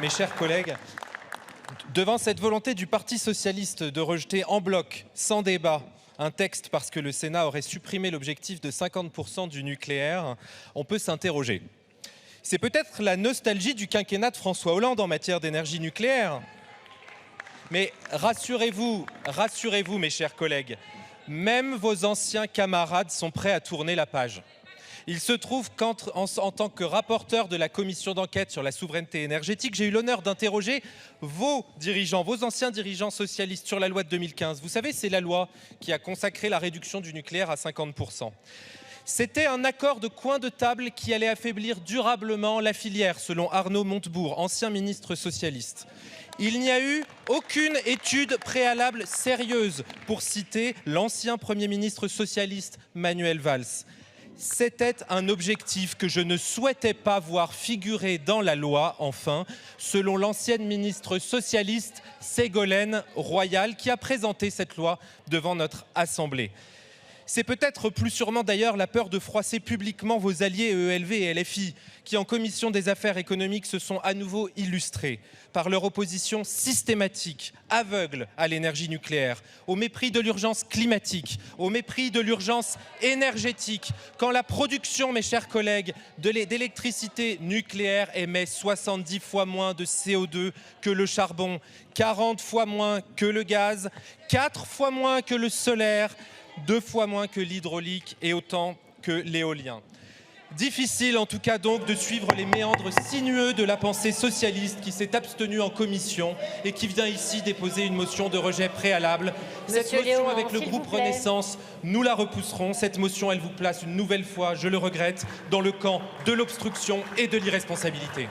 Mes chers collègues, devant cette volonté du Parti socialiste de rejeter en bloc, sans débat, un texte parce que le Sénat aurait supprimé l'objectif de 50% du nucléaire, on peut s'interroger. C'est peut-être la nostalgie du quinquennat de François Hollande en matière d'énergie nucléaire. Mais rassurez-vous, mes chers collègues, même vos anciens camarades sont prêts à tourner la page. Il se trouve qu'en tant que rapporteur de la commission d'enquête sur la souveraineté énergétique, j'ai eu l'honneur d'interroger vos dirigeants, vos anciens dirigeants socialistes sur la loi de 2015. Vous savez, c'est la loi qui a consacré la réduction du nucléaire à 50%. C'était un accord de coin de table qui allait affaiblir durablement la filière, selon Arnaud Montebourg, ancien ministre socialiste. Il n'y a eu aucune étude préalable sérieuse, pour citer l'ancien Premier ministre socialiste Manuel Valls. C'était un objectif que je ne souhaitais pas voir figurer dans la loi, enfin, selon l'ancienne ministre socialiste Ségolène Royal, qui a présenté cette loi devant notre Assemblée. C'est peut-être plus sûrement d'ailleurs la peur de froisser publiquement vos alliés EELV et LFI, qui en commission des affaires économiques se sont à nouveau illustrés par leur opposition systématique, aveugle à l'énergie nucléaire, au mépris de l'urgence climatique, au mépris de l'urgence énergétique, quand la production, mes chers collègues, d'électricité nucléaire émet 70 fois moins de CO2 que le charbon, 40 fois moins que le gaz, 4 fois moins que le solaire, 2 fois moins que l'hydraulique et autant que l'éolien. Difficile en tout cas donc de suivre les méandres sinueux de la pensée socialiste qui s'est abstenue en commission et qui vient ici déposer une motion de rejet préalable. Cette motion avec le groupe Renaissance, nous la repousserons. Cette motion, elle vous place une nouvelle fois, je le regrette, dans le camp de l'obstruction et de l'irresponsabilité.